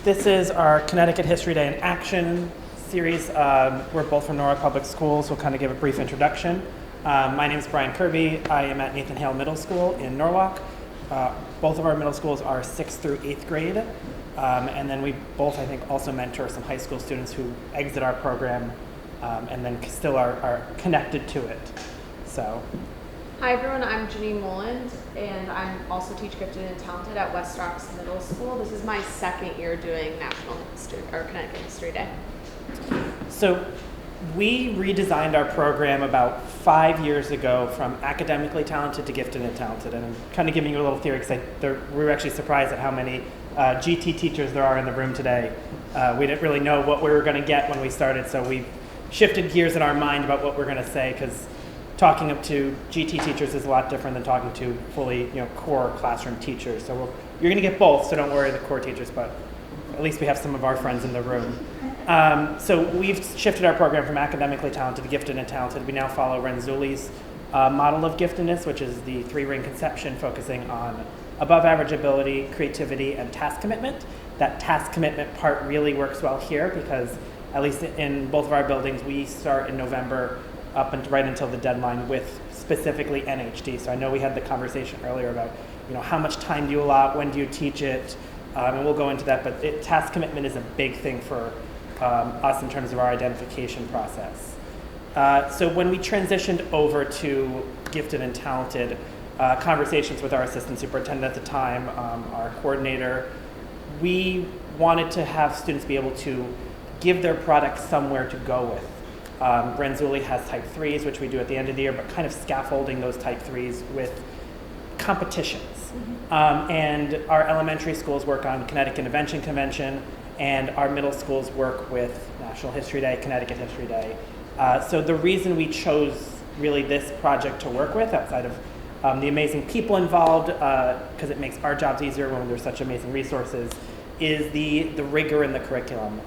This is our Connecticut History Day in Action series. We're both from Norwalk Public Schools. We'll kind of give a brief introduction. My name is Bryan Kirby. I am at Nathan Hale Middle School in Norwalk. Both of our middle schools are 6th through 8th grade. And then we both, I think, also mentor some high school students who exit our program and then still are connected to it. So. Hi everyone, I'm Janine Mouland, and I also teach Gifted and Talented at West Rocks Middle School. This is my second year doing National History or Connecticut History Day. So we redesigned our program about 5 years ago from academically talented to gifted and talented. And I'm kind of giving you a little theory because we were actually surprised at how many GT teachers there are in the room today. We didn't really know what we were going to get when we started, so we shifted gears in our mind about what we're going to say, because talking up to GT teachers is a lot different than talking to fully, core classroom teachers. So you're going to get both, so don't worry, the core teachers, but at least we have some of our friends in the room. So we've shifted our program from academically talented to gifted and talented. We now follow Renzulli's model of giftedness, which is the 3-ring conception focusing on above average ability, creativity, and task commitment. That task commitment part really works well here because, at least in both of our buildings, we start in November up and right until the deadline with specifically NHD. So I know we had the conversation earlier about, how much time do you allot, when do you teach it, and we'll go into that. But task commitment is a big thing for us in terms of our identification process. So when we transitioned over to gifted and talented, conversations with our assistant superintendent at the time, our coordinator, we wanted to have students be able to give their product somewhere to go with. Renzulli has type 3s, which we do at the end of the year, but kind of scaffolding those type 3s with competitions. And our elementary schools work on Connecticut Invention Convention, and our middle schools work with National History Day, Connecticut History Day. So the reason we chose really this project to work with, outside of the amazing people involved, because it makes our jobs easier when there's such amazing resources, is the rigor in the curriculum.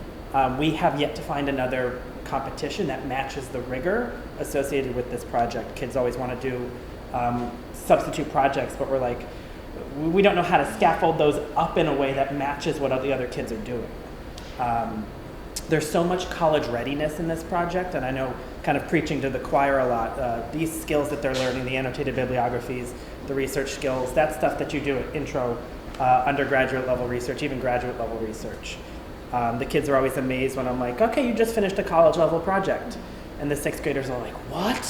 We have yet to find another competition that matches the rigor associated with this project. Kids always want to do substitute projects, but we're like, we don't know how to scaffold those up in a way that matches what the other kids are doing. There's so much college readiness in this project, and I know, kind of preaching to the choir a lot, these skills that they're learning, the annotated bibliographies, the research skills, that's stuff that you do at intro, undergraduate level research, even graduate level research. The kids are always amazed when I'm like, okay, you just finished a college level project. And the 6th graders are like, what?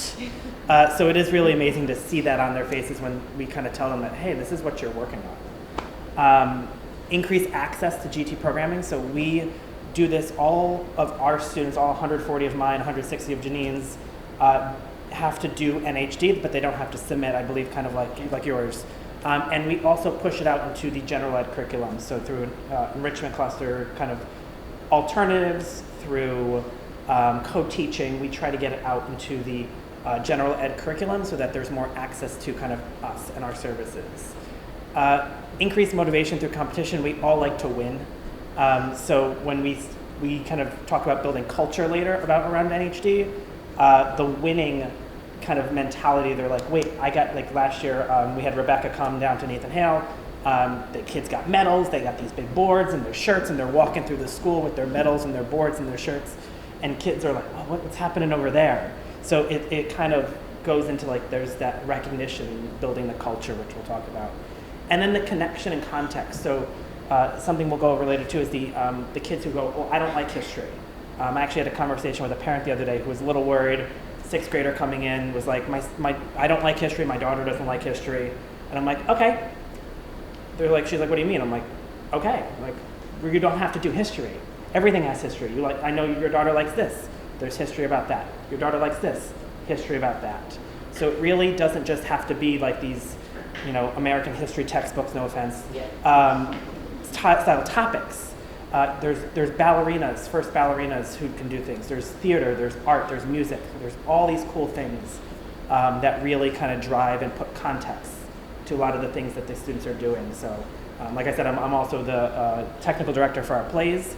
So it is really amazing to see that on their faces when we kind of tell them that, hey, this is what you're working on. Increase access to GT programming. So we do this, all of our students, all 140 of mine, 160 of Janine's, have to do NHD, but they don't have to submit, I believe, kind of like yours. And we also push it out into the general ed curriculum. So through enrichment cluster kind of alternatives, through co-teaching, we try to get it out into the general ed curriculum so that there's more access to kind of us and our services. Increase motivation through competition. We all like to win. So when we kind of talk about building culture later around NHD, the winning kind of mentality, they're like, wait, I got, like last year, we had Rebecca come down to Nathan Hale. The kids got medals, they got these big boards and their shirts, and they're walking through the school with their medals and their boards and their shirts, and kids are like, oh, what's happening over there? So it kind of goes into like, there's that recognition, building the culture, which we'll talk about. And then the connection and context. So something we'll go over later too is the kids who go, well, I don't like history. I actually had a conversation with a parent the other day who was a little worried. 6th grader coming in was like, I don't like history, my daughter doesn't like history. And I'm like, okay. They're like, she's like, what do you mean? I'm like, okay, like, you don't have to do history. Everything has history. I know your daughter likes this. There's history about that. Your daughter likes this. History about that. So it really doesn't just have to be like these, American history textbooks, no offense, style topics. There's ballerinas, first ballerinas who can do things. There's theater, there's art, there's music. There's all these cool things that really kind of drive and put context to a lot of the things that the students are doing. So like I said, I'm also the technical director for our plays.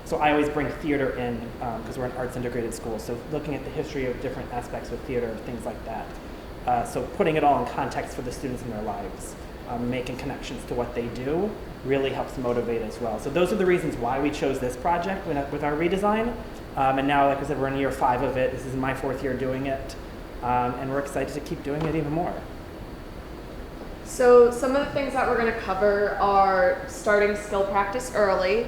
So I always bring theater in because we're an arts integrated school. So looking at the history of different aspects of theater, things like that. So putting it all in context for the students in their lives. making connections to what they do really helps motivate as well. So those are the reasons why we chose this project with our redesign. And now, like I said, we're in year 5 of it. This is my 4th year doing it. And we're excited to keep doing it even more. So some of the things that we're going to cover are starting skill practice early,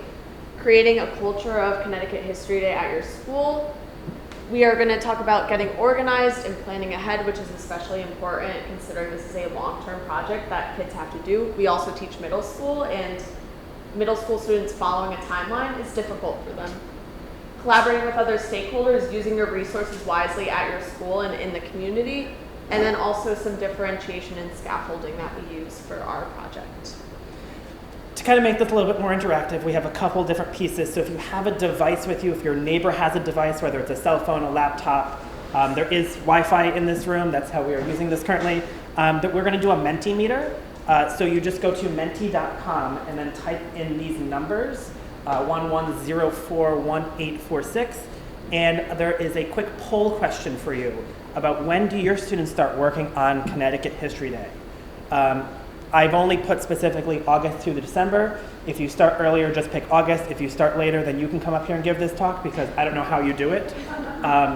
creating a culture of Connecticut History Day at your school. We are going to talk about getting organized and planning ahead, which is especially important considering this is a long-term project that kids have to do. We also teach middle school, and middle school students following a timeline is difficult for them. Collaborating with other stakeholders, using your resources wisely at your school and in the community, and then also some differentiation and scaffolding that we use for our project. To kind of make this a little bit more interactive, we have a couple different pieces. So if you have a device with you, if your neighbor has a device, whether it's a cell phone, a laptop, there is Wi-Fi in this room. That's how we are using this currently. That we're going to do a Mentimeter. So you just go to menti.com and then type in these numbers, 11041846, and there is a quick poll question for you about when do your students start working on Connecticut History Day. I've only put specifically August through December. If you start earlier, just pick August. If you start later, then you can come up here and give this talk because I don't know how you do it.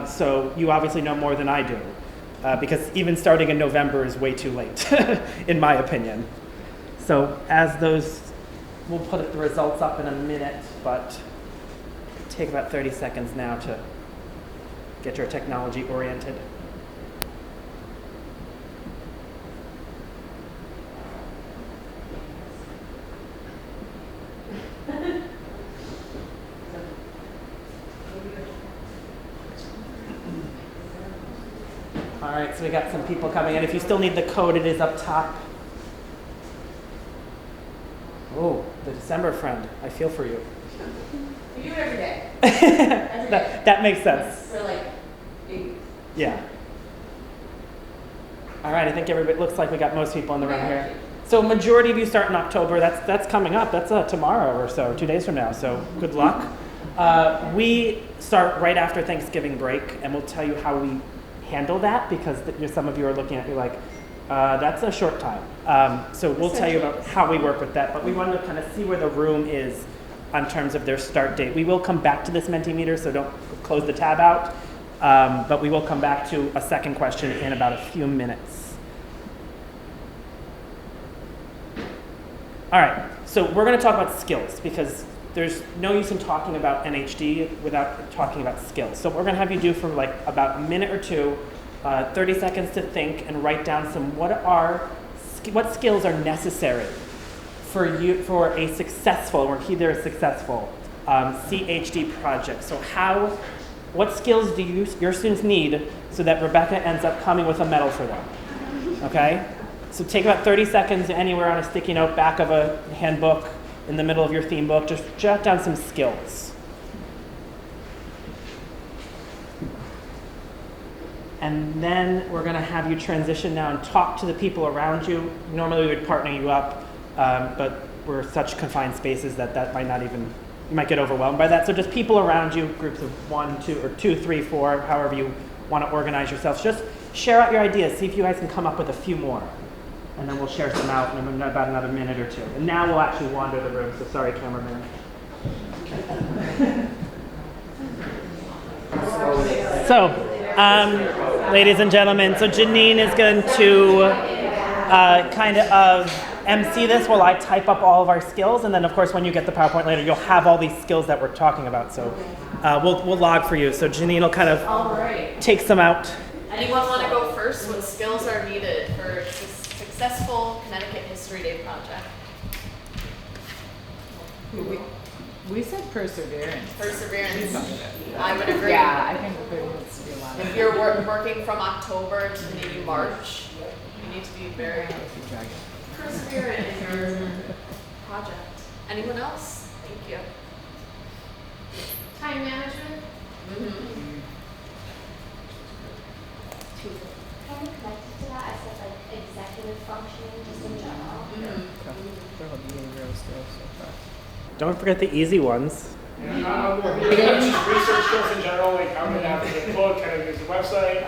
So you obviously know more than I do because even starting in November is way too late, in my opinion. So as those, we'll put the results up in a minute, but take about 30 seconds now to get your technology oriented. All right, so we got some people coming in. If you still need the code, it is up top. Oh, the December friend. I feel for you. We do it every day. That makes sense. For like 8 weeks. Yeah. All right, I think everybody, looks like we got most people in the room here. So majority of you start in October. That's coming up. That's tomorrow or so, 2 days from now. So good luck. We start right after Thanksgiving break, and we'll tell you how we handle that because some of you are looking at me like, that's a short time. So we'll tell you about how we work with that, but we want to kind of see where the room is in terms of their start date. We will come back to this Mentimeter, so don't close the tab out, but we will come back to a second question in about a few minutes. All right, so we're going to talk about skills because there's no use in talking about NHD without talking about skills. So what we're going to have you do for like about a minute or two, 30 seconds to think and write down what skills are necessary for a successful, or either a successful CHD project. So what skills do your students need so that Rebecca ends up coming with a medal for them? Okay? So take about 30 seconds anywhere on a sticky note, back of a handbook, in the middle of your theme book, just jot down some skills. And then we're going to have you transition now and talk to the people around you. Normally we would partner you up, but we're such confined spaces that might not even, you might get overwhelmed by that. So just people around you, groups of 1, 2, or 2, 3, 4, however you want to organize yourselves. Just share out your ideas. See if you guys can come up with a few more. And then we'll share some out in about another minute or 2. And now we'll actually wander the room, so sorry, cameraman. So, ladies and gentlemen, so Janine is going to kind of MC this while I type up all of our skills. And then, of course, when you get the PowerPoint later, you'll have all these skills that we're talking about. So we'll log for you. So Janine will kind of take some out. Anyone want to go first? What skills are needed for successful Connecticut History Day project? We said perseverance. Perseverance. I would agree. Yeah, I think there needs to be a lot of If you're working from October to maybe March, you need to be very perseverant in your project. Anyone else? Thank you. Time management. Kind of connected to that, I said like executive functioning just in general. Don't forget the easy ones. Research skills in general, like how to navigate a book, how to use the website,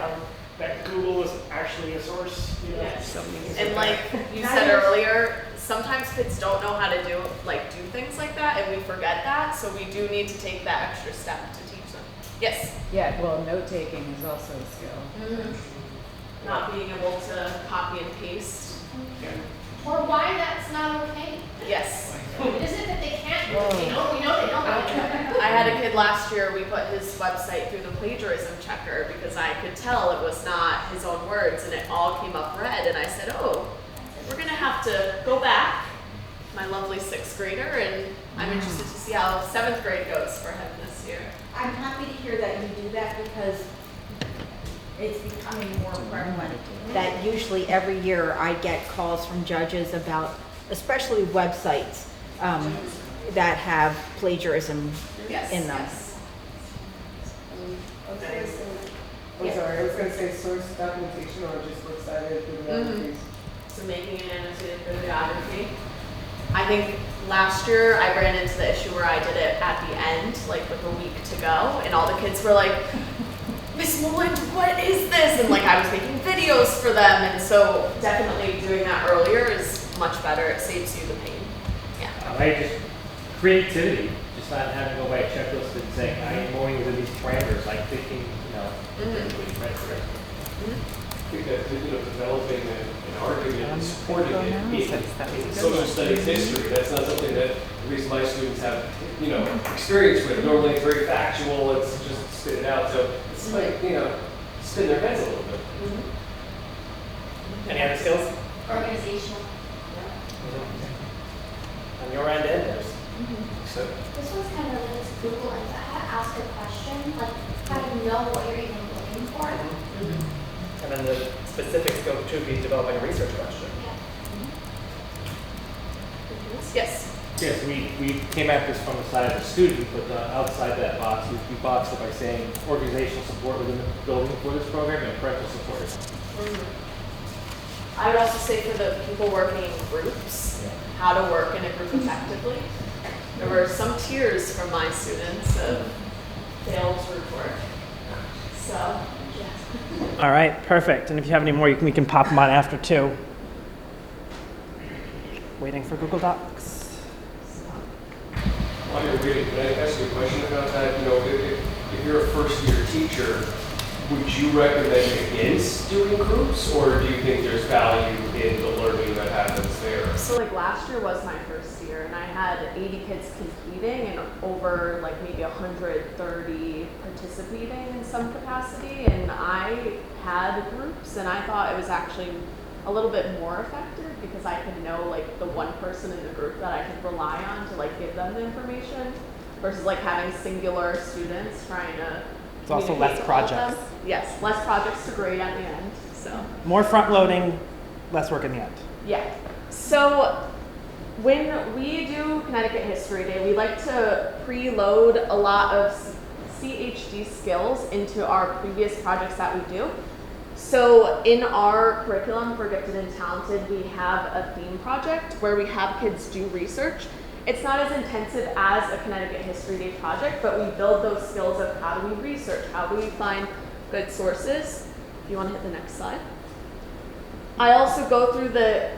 that Google is actually a source, you know? Yes. things And like like that. you said earlier, sometimes kids don't know how to do things like that, and we forget that. So we do need to take that extra step to teach them. Yes. Yeah, well, note taking is also a skill. Not being able to copy and paste. Or why that's not okay. Yes. It isn't that they can't do it, we know they don't want to do it. I had a kid last year, we put his website through the plagiarism checker because I could tell it was not his own words and it all came up red, and I said, oh, we're gonna have to go back, my lovely 6th grader, and I'm interested to see how 7th grade goes for him this year. I'm happy to hear that you do that because it's becoming more prevalent. That usually every year I get calls from judges about, especially websites that have plagiarism Yes. in them. Yes. I'm sorry, I was gonna say source documentation or just looks cited bibliographies. So making an annotated bibliography. I think last year I ran into the issue where I did it at the end, like with a week to go, and all the kids were like, Miss Mouland, what is this? And like I was making videos for them, and so definitely doing that earlier is much better. It saves you the pain. Yeah. I just, creativity, just not having to go by a checklist and saying, I am going within these parameters, like thinking, you know, right. I think that, developing an argument and supporting it in social studies history, that's not something that at least my students have, experience with. Normally it's very factual, it's just spit it out, so it's like, spin their heads a little bit. Any other skills? Organizational. On your end, and theirs. So, This one's kind of related to Google, and I had to ask a question, like how do you know what you're even looking for? And then the specifics go to be developing a research question. Yeah. Yes. yes, we came at this from the side of the student, but outside that box, we boxed it by saying organizational support within the building for this program and parental support. I would also say for the people working in groups, how to work in a group effectively. There were some tears from my students of failed group work. So, yeah. All right, perfect. And if you have any more, we can pop them on after too. Waiting for Google Docs. While you're reading, can I ask you a question about that? If you're a first-year teacher, would you recommend against doing groups, or do you think there's value in the learning that happens there? So like last year was my first year, and I had 80 kids competing and over like maybe 130 participating in some capacity, and I had groups, and I thought it was actually a little bit more effective because I could know like the one person in the group that I could rely on to like give them the information versus like having singular students trying to. It's also less communicate to all of projects. them. Yes, less projects to grade at the end. So. More front loading, less work in the end. Yeah. So when we do Connecticut History Day, we like to preload a lot of CHD skills into our previous projects that we do. So in our curriculum for Gifted and Talented, we have a theme project where we have kids do research. It's not as intensive as a Connecticut History Day project, but we build those skills of how do we research, how do we find good sources. If you want to hit the next slide. I also go through the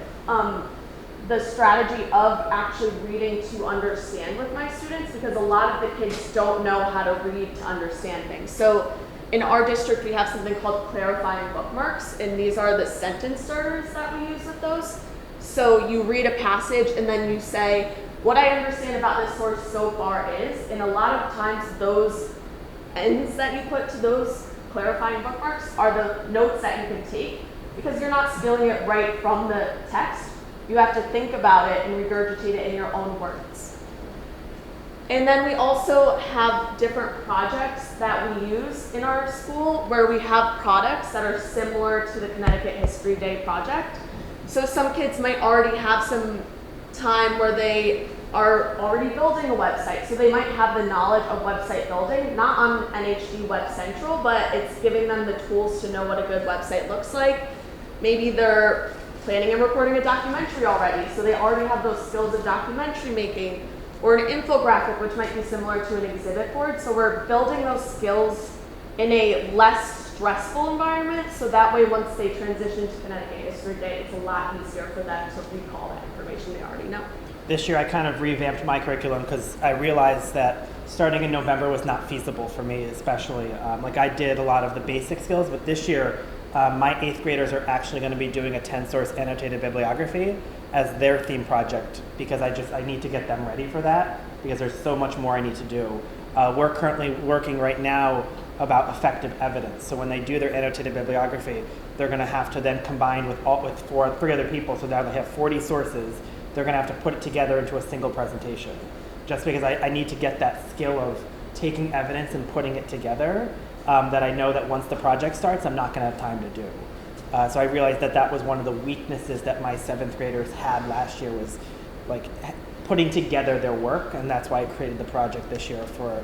strategy of actually reading to understand with my students because a lot of the kids don't know how to read to understand things. So in our district, we have something called clarifying bookmarks, and these are the sentence starters that we use with those. So you read a passage and then you say, what I understand about this source so far is, and a lot of times those ends that you put to those clarifying bookmarks are the notes that you can take because you're not stealing it right from the text. You have to think about it and regurgitate it in your own words. And then we also have different projects that we use in our school where we have products that are similar to the Connecticut History Day project. So some kids might already have some time where they are already building a website. So they might have the knowledge of website building, not on NHD Web Central, but it's giving them the tools to know what a good website looks like. Maybe they're planning and recording a documentary already, so they already have those skills of documentary making, or an infographic, which might be similar to an exhibit board. So we're building those skills in a less stressful environment, so that way once they transition to Connecticut History Day, it's a lot easier for them to recall that information they already know. This year I kind of revamped my curriculum because I realized that starting in November was not feasible for me, especially. Like I did a lot of the basic skills, but this year my 8th graders are actually going to be doing a 10-source annotated bibliography as their theme project because I need to get them ready for that because there's so much more I need to do. We're currently working right now about effective evidence. So when they do their annotated bibliography, they're going to have to then combine with 3 other people, so now they have 40 sources. They're going to have to put it together into a single presentation. Just because I need to get that skill of taking evidence and putting it together that I know that once the project starts, I'm not going to have time to do. So I realized that was one of the weaknesses that my 7th graders had last year was like putting together their work, and that's why I created the project this year for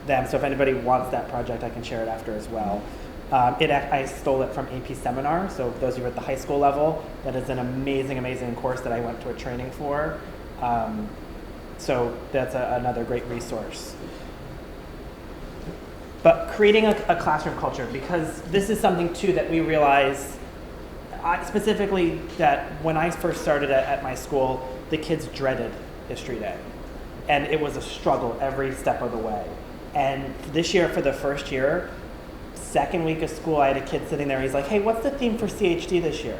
them. So if anybody wants that project, I can share it after as well. I stole it from AP Seminar, so those of you at the high school level, that is an amazing, amazing course that I went to a training for. So that's another great resource. But creating a classroom culture, because this is something too that we realize, specifically that when I first started at my school, the kids dreaded History Day. And it was a struggle every step of the way. And this year, for the first year, second week of school, I had a kid sitting there, he's like, hey, what's the theme for CHD this year?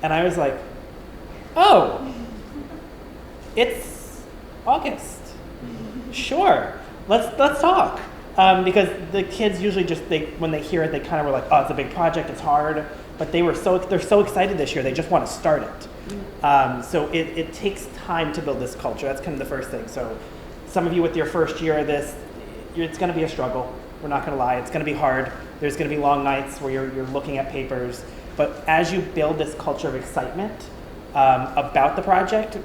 And I was like, oh, it's August. Sure, let's talk. Because the kids usually when they hear it, they kind of were like, oh, it's a big project, it's hard. But they're so excited this year, they just want to start it. So it takes time to build this culture. That's kind of the first thing. So some of you with your first year of this, it's going to be a struggle. We're not going to lie. It's going to be hard. There's going to be long nights where you're looking at papers. But as you build this culture of excitement about the project,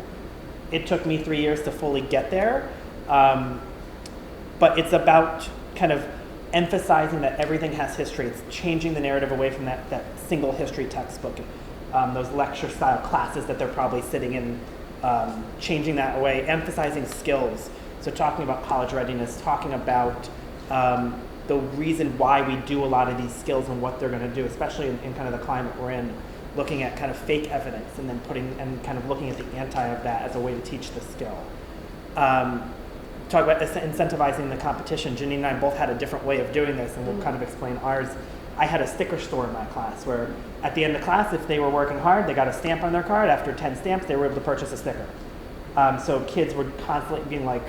it took me 3 years to fully get there. But it's about kind of emphasizing that everything has history. It's changing the narrative away from that single history textbook, those lecture style classes that they're probably sitting in, changing that away, emphasizing skills. So talking about college readiness, talking about the reason why we do a lot of these skills and what they're going to do, especially in kind of the climate we're in, looking at kind of fake evidence and then kind of looking at the anti of that as a way to teach the skill. Talk about incentivizing the competition. Janine and I both had a different way of doing this, and we'll kind of explain ours. I had a sticker store in my class where at the end of class, if they were working hard, they got a stamp on their card. After 10 stamps, they were able to purchase a sticker. So kids were constantly being like,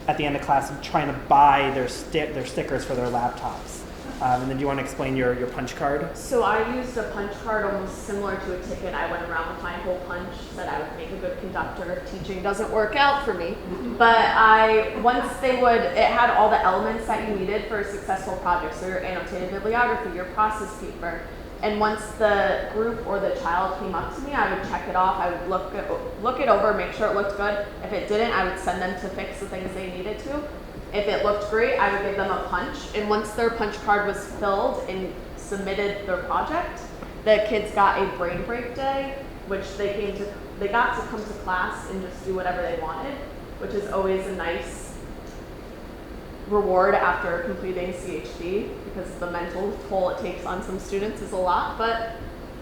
at the end of class, trying to buy their stickers for their laptops. And then do you want to explain your punch card? So I used a punch card almost similar to a ticket. I went around with my whole punch, said I would make a good conductor. Teaching doesn't work out for me. But it had all the elements that you needed for a successful project. So your annotated bibliography, your process paper. And once the group or the child came up to me, I would check it off. I would look it over, make sure it looked good. If it didn't, I would send them to fix the things they needed to. If it looked great, I would give them a punch. And once their punch card was filled and submitted their project, the kids got a brain break day, which they got to come to class and just do whatever they wanted, which is always a nice reward after completing CHD, because the mental toll it takes on some students is a lot, but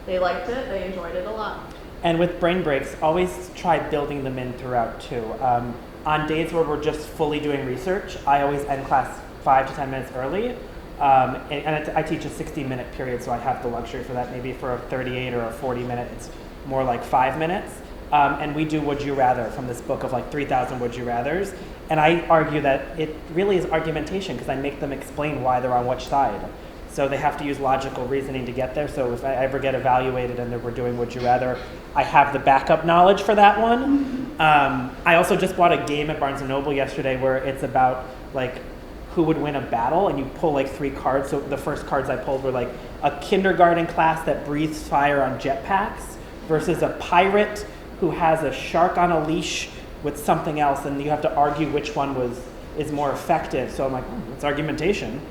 they liked it, they enjoyed it a lot. And with brain breaks, always try building them in throughout too. On days where we're just fully doing research, I always end class 5 to 10 minutes early. I teach a 60-minute period, so I have the luxury for that. Maybe for a 38 or a 40-minute, it's more like 5 minutes. And we do Would You Rather from this book of like 3,000 Would You Rathers. And I argue that it really is argumentation because I make them explain why they're on which side. So they have to use logical reasoning to get there. So if I ever get evaluated and we're doing Would You Rather, I have the backup knowledge for that one. I also just bought a game at Barnes & Noble yesterday where it's about like who would win a battle, and you pull like 3 cards. So the first cards I pulled were like a kindergarten class that breathes fire on jetpacks versus a pirate who has a shark on a leash with something else, and you have to argue which one is more effective. So I'm like, it's argumentation.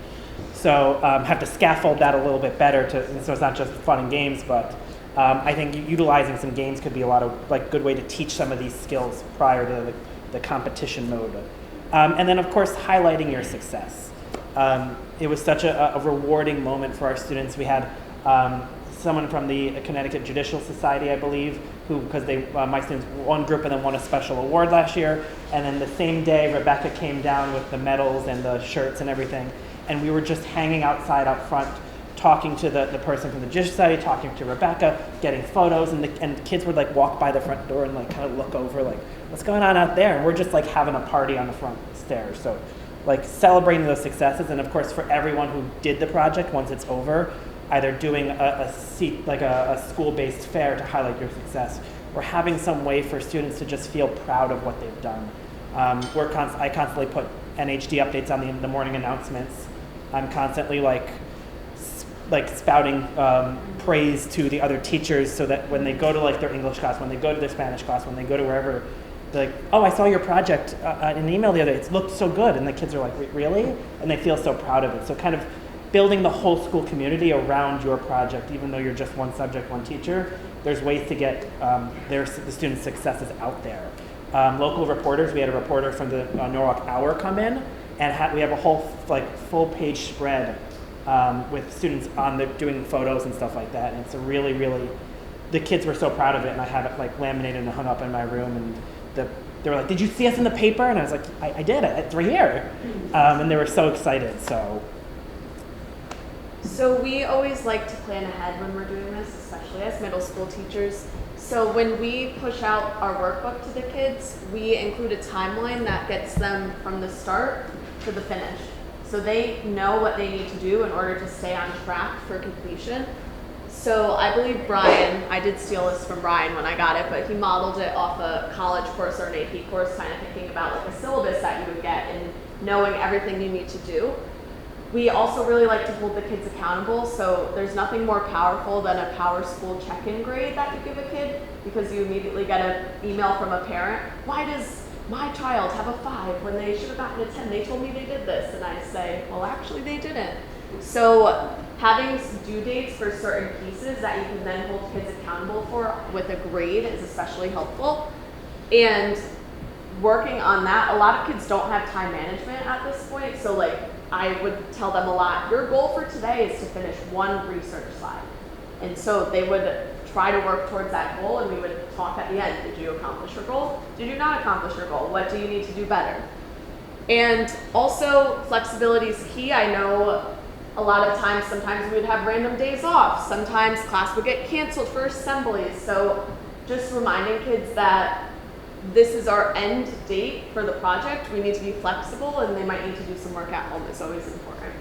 So have to scaffold that a little bit better so it's not just fun and games, but I think utilizing some games could be a lot of like good way to teach some of these skills prior to the competition mode. And then of course highlighting your success. it was such a rewarding moment for our students. We had someone from the Connecticut Judicial Society, I believe, who, because my students, one group of them won a special award last year, and then the same day Rebecca came down with the medals and the shirts and everything, and we were just hanging outside out front, talking to the person from the Judicial Society, talking to Rebecca, getting photos, and the kids would like walk by the front door and like kind of look over like, what's going on out there? And we're just like having a party on the front stairs. So like celebrating those successes, and of course for everyone who did the project, once it's over, either doing a school-based fair to highlight your success, or having some way for students to just feel proud of what they've done. I constantly put NHD updates on the morning announcements. I'm constantly like spouting praise to the other teachers, so that when they go to like their English class, when they go to their Spanish class, when they go to wherever, they're like, oh, I saw your project in an email the other day. It looked so good. And the kids are like, really? And they feel so proud of it. So kind of building the whole school community around your project, even though you're just one subject, one teacher, there's ways to get the students' successes out there. Local reporters, we had a reporter from the Norwalk Hour come in, and we have a whole full-page spread with students doing photos and stuff like that. And it's a really, really, the kids were so proud of it, and I have it like laminated and hung up in my room, and they were like, did you see us in the paper? And I was like, I did, it's right here. And they were so excited, So we always like to plan ahead when we're doing this, especially as middle school teachers. So when we push out our workbook to the kids, we include a timeline that gets them from the start to the finish. So they know what they need to do in order to stay on track for completion. So I believe Bryan, I did steal this from Bryan when I got it, but he modeled it off a college course or an AP course, kind of thinking about like a syllabus that you would get and knowing everything you need to do. We also really like to hold the kids accountable, so there's nothing more powerful than a Power School check-in grade that you give a kid, because you immediately get an email from a parent. Why does my child have a 5 when they should have gotten a 10? They told me they did this. And I say, well, actually they didn't. So having due dates for certain pieces that you can then hold kids accountable for with a grade is especially helpful. And working on that, a lot of kids don't have time management at this point, so like I would tell them a lot, your goal for today is to finish one research slide. And so they would try to work towards that goal, and we would talk at the end. Did you accomplish your goal? Did you not accomplish your goal? What do you need to do better? And also, flexibility is key. I know a lot of times, sometimes we would have random days off. Sometimes class would get canceled for assemblies. So just reminding kids that this is our end date for the project. We need to be flexible, and they might need to do some work at home. It's always important.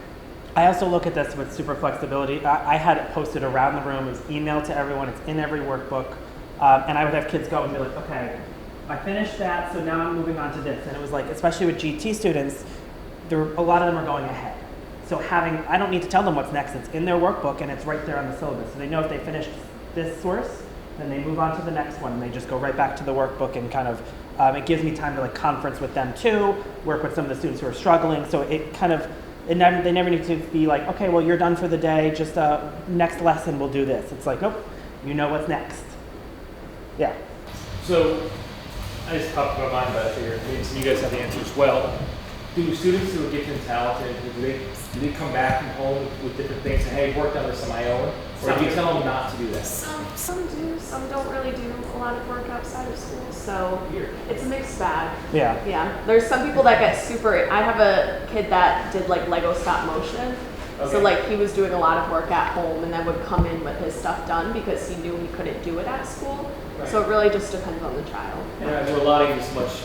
I also look at this with super flexibility. I had it posted around the room. It was emailed to everyone. It's in every workbook. And I would have kids go and be like, okay, I finished that, so now I'm moving on to this. And it was like, especially with GT students, a lot of them are going ahead. So I don't need to tell them what's next. It's in their workbook, and it's right there on the syllabus. So they know if they finish this source, then they move on to the next one, and they just go right back to the workbook, and kind of, it gives me time to like conference with them too, work with some of the students who are struggling. So it kind of, they never need to be like, okay, well, you're done for the day, just next lesson we'll do this. It's like, nope, you know what's next. Yeah. So I just popped in my mind, but I figured maybe some of you guys have the answer as well. Do students who are gifted and talented, do they come back from home with different things and, hey, worked on this on my own? Or do you tell them not to do that? Some do, some don't really do a lot of work outside of school, so it's a mixed bag. Yeah. Yeah, there's some people that get I have a kid that did like Lego stop motion. Okay. So like he was doing a lot of work at home and then would come in with his stuff done because he knew he couldn't do it at school. Right. So it really just depends on the child. Yeah, we're allotting this much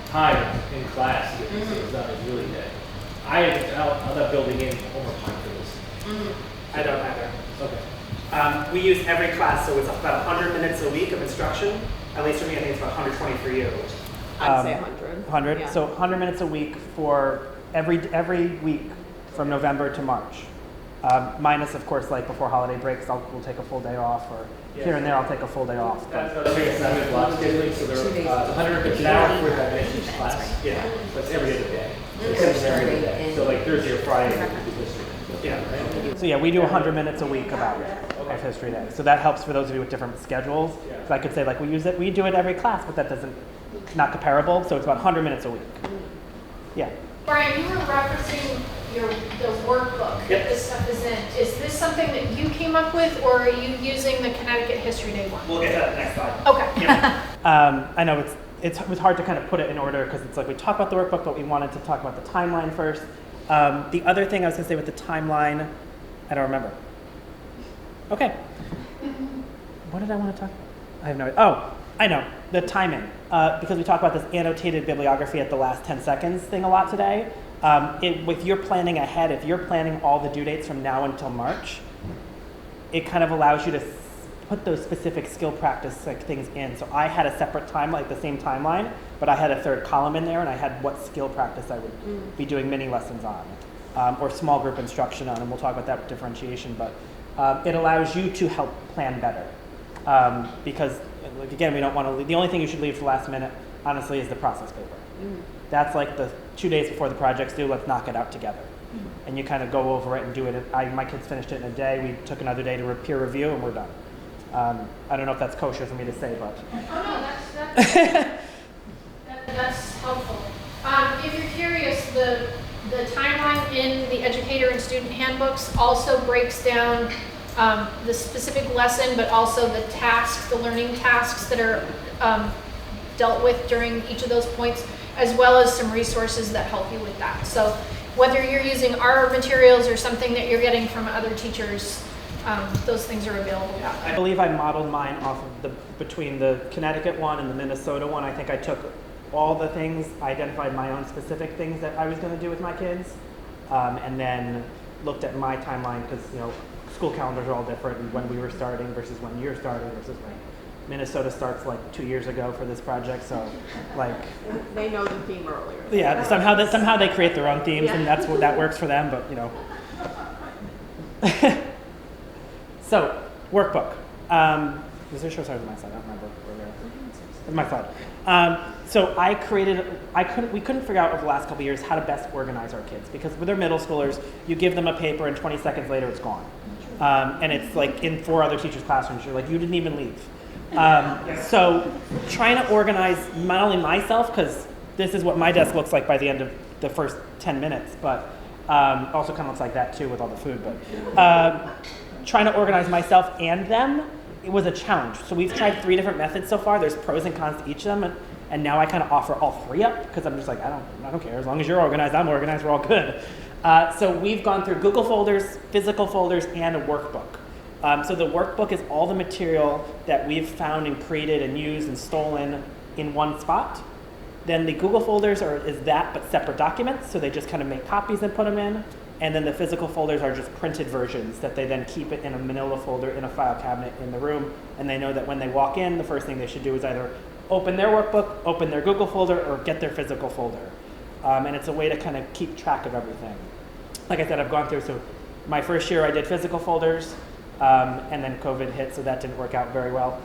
time in class to get these things done is really good. I'm not building in homework time for this. I don't either. Okay. We use every class, so it's about 100 minutes a week of instruction. At least for me, I think it's about 120 for you. I'd say 100. 100. Yeah. So 100 minutes a week for every week from November to March. Minus, of course, like before holiday breaks, we'll take a full day off, or here and there I'll take a full day off. That's what I think. It's not a lot of scheduling, so there are 150 hours worth of minutes each class. Yeah, so it's every other day. It's every other day. So like Thursday or Friday, we do history. Yeah. So yeah, we do 100 minutes a week about of History Day. So that helps for those of you with different schedules. So I could say like we do it every class, but that doesn't, not comparable. So it's about 100 minutes a week. Yeah. Bryan, you were referencing the workbook Yep. that this stuff is in, is this something that you came up with, or are you using the Connecticut History Day one? We'll get to that next slide. Okay. I know it was hard to kind of put it in order because it's like we talk about the workbook, but we wanted to talk about the timeline first. The other thing I was going to say with the timeline, I don't remember. Okay. What did I want to talk about? I have no idea. Oh, I know. The timing. Because we talk about this annotated bibliography at the last 10 seconds thing a lot today. With your planning ahead, if you're planning all the due dates from now until March, it kind of allows you to put those specific skill practice things in. So I had a separate timeline, like the same timeline, but I had a third column in there, and I had what skill practice I would be doing mini lessons on, or small group instruction on, and we'll talk about that with differentiation. But it allows you to help plan better, because like, again, we don't want to leave. The only thing you should leave for last minute, honestly, is the process paper. That's like the 2 days before the project's due. Let's knock it out together. And you kind of go over it and do it. My kids finished it in a day. We took another day to peer review, and we're done. I don't know if that's kosher for me to say, but. Oh no, that's helpful. If you're curious, the timeline in the educator and student handbooks also breaks down the specific lesson, but also the tasks, the learning tasks that are dealt with during each of those points, as well as some resources that help you with that. So whether you're using our materials or something that you're getting from other teachers, those things are available that way. I believe I modeled mine off of between the Connecticut one and the Minnesota one. I think I took all the things, identified my own specific things that I was going to do with my kids, and then looked at my timeline because, school calendars are all different, and when we were starting versus when you're starting versus when Minnesota starts like 2 years ago for this project. So like They know the theme earlier. yeah, somehow they create their own themes, and that works for them. But So workbook. Is there show started on my side? I don't remember where we are. It's my slide. So we couldn't figure out over the last couple of years how to best organize our kids, because with their middle schoolers, you give them a paper and 20 seconds later it's gone. And it's like in 4 other teachers' classrooms, you're like, you didn't even leave. So trying to organize not only myself, because this is what my desk looks like by the end of the first 10 minutes, but also kind of looks like that too with all the food, but trying to organize myself and them, it was a challenge. So we've tried 3 different methods so far. There's pros and cons to each of them, and now I kind of offer all 3 up because I'm just like, I don't care. As long as you're organized, I'm organized, we're all good. So we've gone through Google folders, physical folders, and a workbook. So the workbook is all the material that we've found and created and used and stolen in one spot. Then the Google folders is that, but separate documents. So they just kind of make copies and put them in. And then the physical folders are just printed versions that they then keep it in a manila folder in a file cabinet in the room. And they know that when they walk in, the first thing they should do is either open their workbook, open their Google folder, or get their physical folder. And it's a way to kind of keep track of everything. Like I said, I've gone through, so my first year I did physical folders, and then COVID hit, so that didn't work out very well.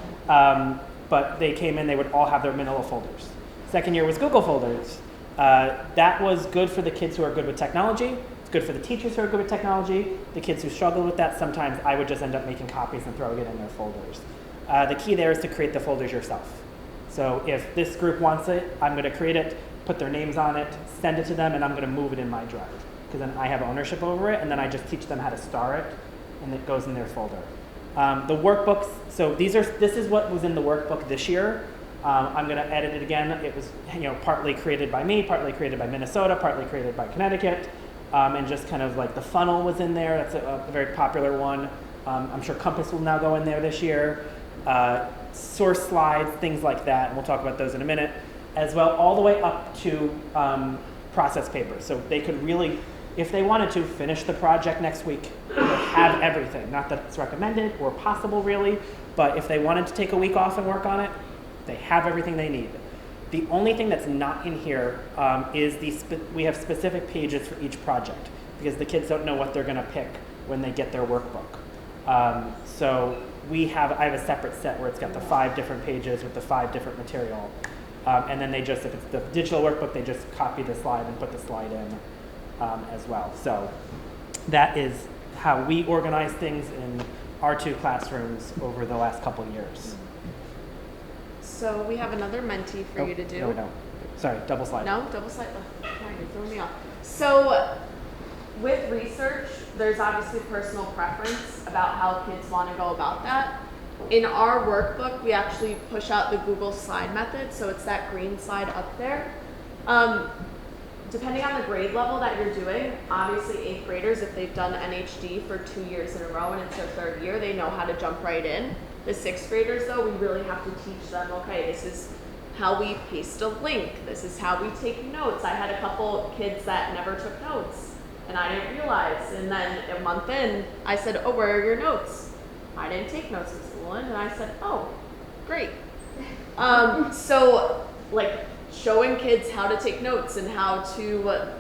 But they came in, they would all have their manila folders. Second year was Google folders. That was good for the kids who are good with technology. It's good for the teachers who are good with technology. The kids who struggle with that, sometimes I would just end up making copies and throwing it in their folders. The key there is to create the folders yourself. So if this group wants it, I'm going to create it, put their names on it, send it to them, and I'm going to move it in my drive. Because then I have ownership over it, and then I just teach them how to star it, and it goes in their folder. The workbooks, so this is what was in the workbook this year. I'm going to edit it again. It was partly created by me, partly created by Minnesota, partly created by Connecticut. And just kind of like the funnel was in there. That's a very popular one. I'm sure Compass will now go in there this year. Source slides, things like that, and we'll talk about those in a minute. As well, all the way up to process paper. So they could really, if they wanted to, finish the project next week. Have everything. Not that it's recommended or possible really, but if they wanted to take a week off and work on it, they have everything they need. The only thing that's not in here is we have specific pages for each project because the kids don't know what they're going to pick when they get their workbook. So I have a separate set where it's got the 5 different pages with the 5 different material. And then if it's the digital workbook, they just copy the slide and put the slide in as well. So that is how we organize things in our 2 classrooms over the last couple of years. So we have another Menti for you to do. No. Sorry, double slide. No, double slide. Oh, you're throwing me off. So with research, there's obviously personal preference about how kids want to go about that. In our workbook, we actually push out the Google slide method, so it's that green slide up there. Depending on the grade level that you're doing, obviously 8th graders, if they've done NHD for 2 years in a row and it's their 3rd year, they know how to jump right in. The 6th graders, though, we really have to teach them, okay, this is how we paste a link. This is how we take notes. I had a couple kids that never took notes, and I didn't realize. And then a month in, I said, oh, where are your notes? I didn't take notes in school. And I said, oh, great. So, like, showing kids how to take notes and how to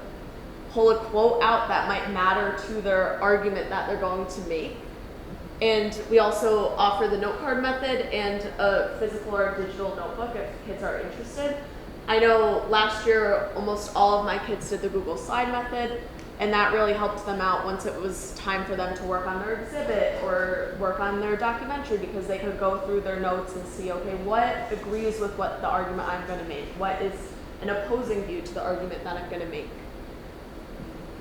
pull a quote out that might matter to their argument that they're going to make. And we also offer the note card method and a physical or digital notebook if kids are interested. I know last year almost all of my kids did the Google slide method, and that really helped them out once it was time for them to work on their exhibit or work on their documentary, because they could go through their notes and see, okay, what agrees with what the argument I'm going to make? What is an opposing view to the argument that I'm going to make?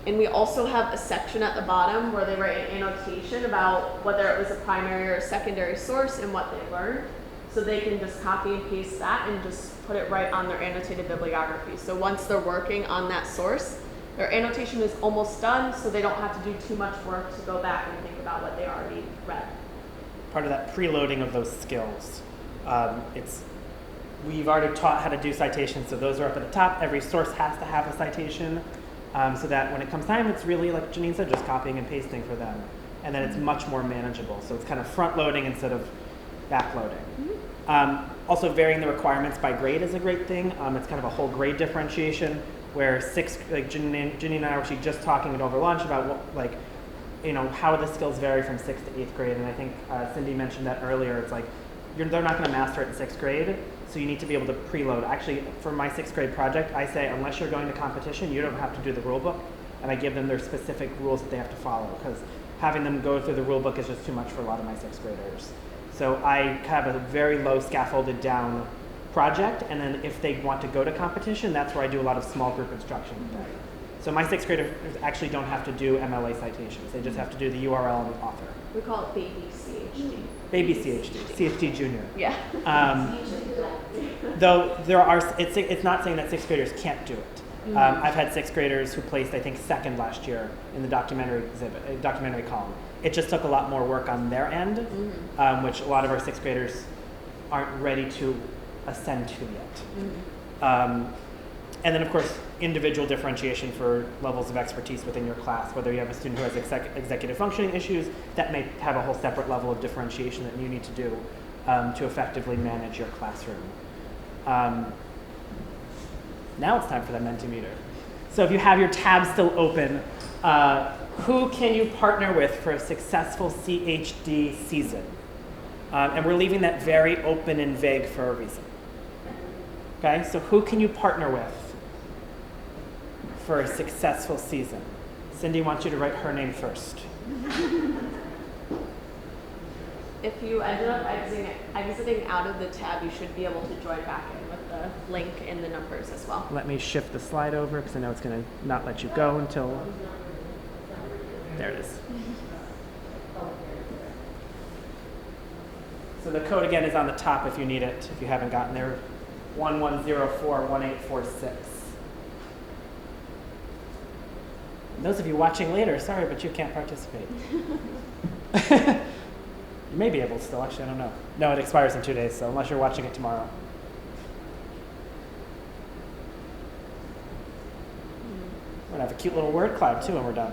And we also have a section at the bottom where they write an annotation about whether it was a primary or a secondary source and what they learned. So they can just copy and paste that and just put it right on their annotated bibliography. So once they're working on that source, their annotation is almost done, so they don't have to do too much work to go back and think about what they already read. Part of that preloading of those skills. We've already taught how to do citations, so those are up at the top. Every source has to have a citation, so that when it comes time, it's really, like Janine said, just copying and pasting for them. And then it's much more manageable. So it's kind of front-loading instead of back-loading. Also, varying the requirements by grade is a great thing. It's kind of a whole grade differentiation, where Janine and I were actually just talking it over lunch about how the skills vary from 6th to 8th grade. And I think Cindy mentioned that earlier. It's like, they're not going to master it in 6th grade, so you need to be able to preload. Actually, for my 6th grade project, I say, unless you're going to competition, you don't have to do the rule book. And I give them their specific rules that they have to follow, because having them go through the rule book is just too much for a lot of my 6th graders. So I have a very low scaffolded down project, and then if they want to go to competition, that's where I do a lot of small group instruction with them. So my 6th graders actually don't have to do MLA citations. They just have to do the URL and the author. We call it baby CHD. Baby CHD, CHD Junior. Yeah. Though it's not saying that 6th graders can't do it. I've had 6th graders who placed, I think, 2nd last year in the documentary column. It just took a lot more work on their end, which a lot of our 6th graders aren't ready to ascend to yet. And then, of course, individual differentiation for levels of expertise within your class. Whether you have a student who has executive functioning issues, that may have a whole separate level of differentiation that you need to do to effectively manage your classroom. Now it's time for the Mentimeter. So if you have your tab still open, who can you partner with for a successful CHD season? And we're leaving that very open and vague for a reason. Okay, so who can you partner with for a successful season? Cindy wants you to write her name first. If you ended up exiting out of the tab, you should be able to join back in with the link and the numbers as well. Let me shift the slide over because I know it's going to not let you go until... There it is. So the code again is on the top if you need it, if you haven't gotten there. 11041846. And those of you watching later, sorry, but you can't participate. You may be able to still, actually, I don't know. No, it expires in 2 days, so unless you're watching it tomorrow. We're gonna have a cute little word cloud too when we're done.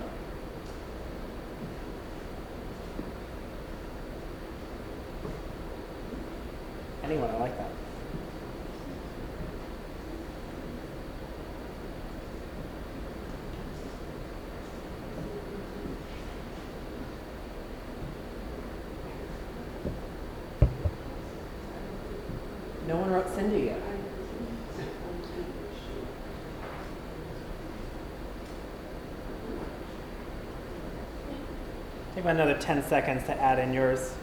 Anyone, I like that. No one wrote Cindy yet. Take about another 10 seconds to add in yours.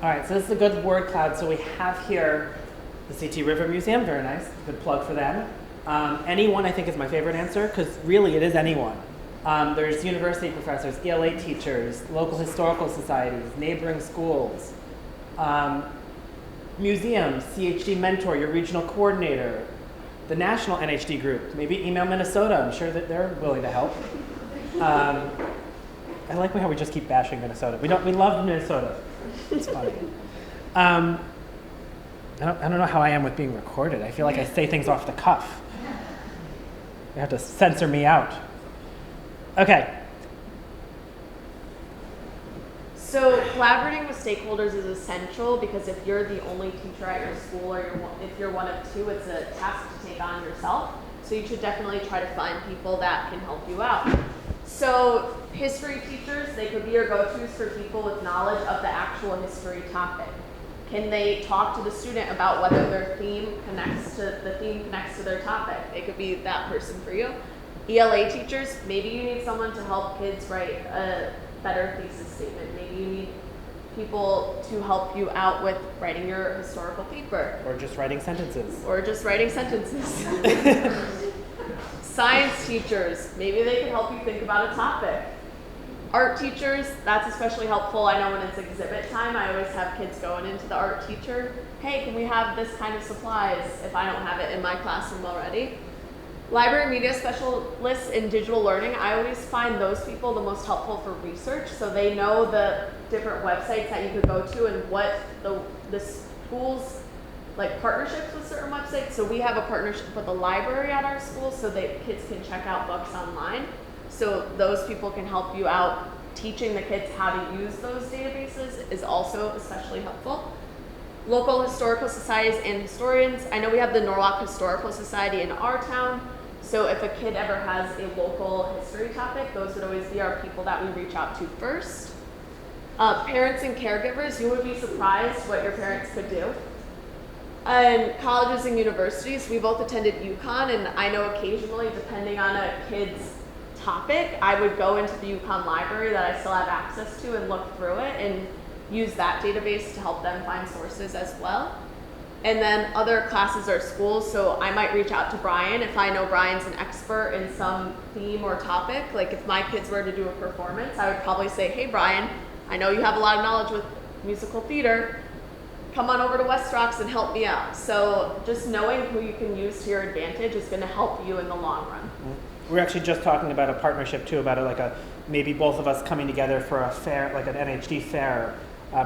All right, so this is a good word cloud. So we have here the CT River Museum, very nice, good plug for them. Anyone, I think, is my favorite answer, because really it is anyone. There's university professors, ELA teachers, local historical societies, neighboring schools, museums, CHD mentor, your regional coordinator, the national NHD group, maybe email Minnesota, I'm sure that they're willing to help. I like how we just keep bashing Minnesota. We love Minnesota. It's funny. I don't know how I am with being recorded. I feel like I say things off the cuff. You have to censor me out. Okay. So collaborating with stakeholders is essential because if you're the only teacher at your school or if you're one of two, it's a task to take on yourself. So you should definitely try to find people that can help you out. So history teachers, they could be your go-tos for people with knowledge of the actual history topic. Can they talk to the student about whether their theme connects to their topic? It could be that person for you. ELA teachers, maybe you need someone to help kids write a better thesis statement. Maybe you need people to help you out with writing your historical paper. Or just writing sentences. Science teachers, maybe they can help you think about a topic. Art teachers, that's especially helpful. I know when it's exhibit time, I always have kids going into the art teacher. Hey, can we have this kind of supplies if I don't have it in my classroom already? Library media specialists in digital learning, I always find those people the most helpful for research. So they know the different websites that you could go to and what the schools, like partnerships with certain websites. So we have a partnership with the library at our school so that kids can check out books online. So those people can help you out. Teaching the kids how to use those databases is also especially helpful. Local historical societies and historians. I know we have the Norwalk Historical Society in our town. So if a kid ever has a local history topic, those would always be our people that we reach out to first. Parents and caregivers, you would be surprised what your parents could do. And colleges and universities, we both attended UConn, and I know occasionally, depending on a kid's topic, I would go into the UConn library that I still have access to and look through it and use that database to help them find sources as well. And then other classes or schools, so I might reach out to Bryan if I know Bryan's an expert in some theme or topic. Like if my kids were to do a performance, I would probably say, hey Bryan, I know you have a lot of knowledge with musical theater. Come on over to West Rocks and help me out. So just knowing who you can use to your advantage is going to help you in the long run. We're actually just talking about a partnership too, about maybe both of us coming together for a fair, like an NHD fair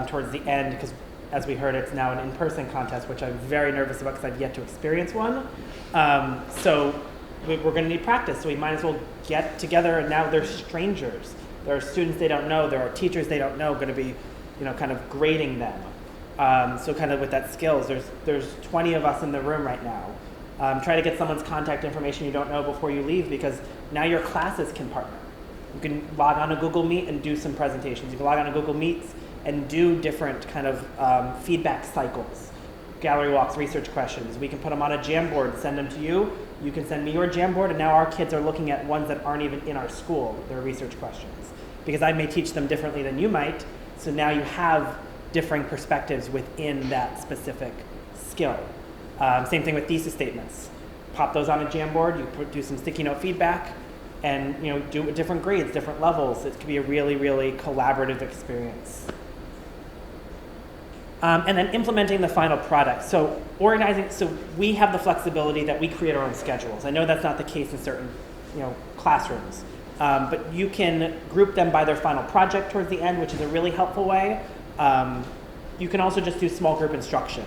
towards the end, because as we heard, it's now an in-person contest, which I'm very nervous about because I've yet to experience one. So we're going to need practice, so we might as well get together. And now they're strangers. There are students they don't know. There are teachers they don't know going to be, kind of grading them. So kind of with that skills, there's 20 of us in the room right now. Try to get someone's contact information you don't know before you leave, because now your classes can partner. You can log on to Google Meet and do some presentations. You can log on to Google Meets and do different kind of feedback cycles, gallery walks, research questions. We can put them on a Jamboard, send them to you. You can send me your Jamboard, and now our kids are looking at ones that aren't even in our school, their research questions. Because I may teach them differently than you might, so now you have differing perspectives within that specific skill. Same thing with thesis statements. Pop those on a Jamboard, you do some sticky note feedback, and do it with different grades, different levels. It could be a really, really collaborative experience. And then implementing the final product. So organizing, so we have the flexibility that we create our own schedules. I know that's not the case in certain classrooms, but you can group them by their final project towards the end, which is a really helpful way. You can also just do small group instruction.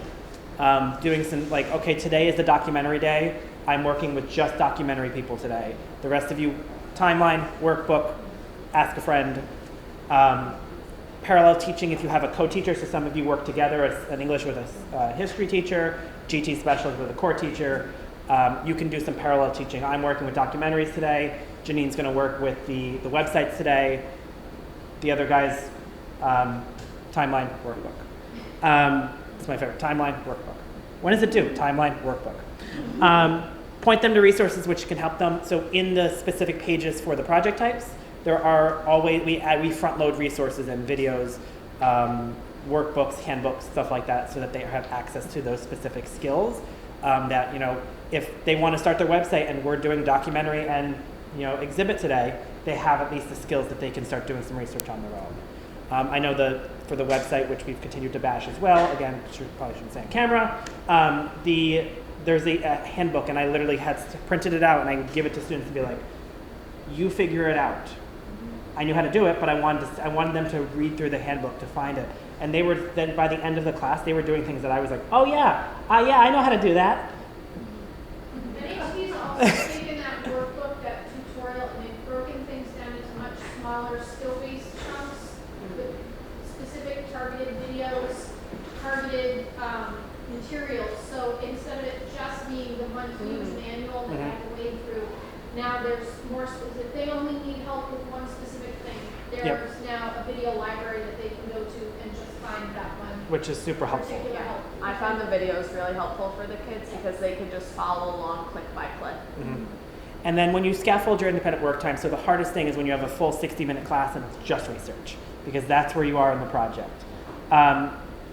Doing some okay, today is the documentary day. I'm working with just documentary people today. The rest of you, timeline, workbook, ask a friend. Parallel teaching if you have a co-teacher, so some of you work together as an English with a history teacher, GT specialist with a core teacher. You can do some parallel teaching. I'm working with documentaries today. Janine's going to work with the websites today. The other guys, timeline, workbook. It's my favorite, timeline, workbook. When does it do? Timeline, workbook. Point them to resources which can help them. So in the specific pages for the project types, there are always, we front load resources and videos, workbooks, handbooks, stuff like that, so that they have access to those specific skills. That, you know, if they want to start their website and we're doing documentary and, you know, exhibit today, they have at least the skills that they can start doing some research on their own. I know for the website, which we've continued to bash as well, again, probably shouldn't say on camera, there's a handbook, and I literally had printed it out and I would give it to students and be like, you figure it out. I knew how to do it, but I wanted them to read through the handbook to find it. And they were then, by the end of the class, they were doing things that I was like, oh yeah, I know how to do that. NHP's also taken that workbook, that tutorial, and they've broken things down into much smaller skill-based chunks with specific targeted videos, targeted materials. So instead of it just being the one huge manual that I have to wade through, now there's more specific. They only need help with one specific thing. There's now a video library that they can go to and just find that one. Which is super helpful. Yeah, I found the videos really helpful for the kids because they could just follow along click by click. Mm-hmm. And then when you scaffold your independent work time, so the hardest thing is when you have a full 60-minute class and it's just research, because that's where you are in the project.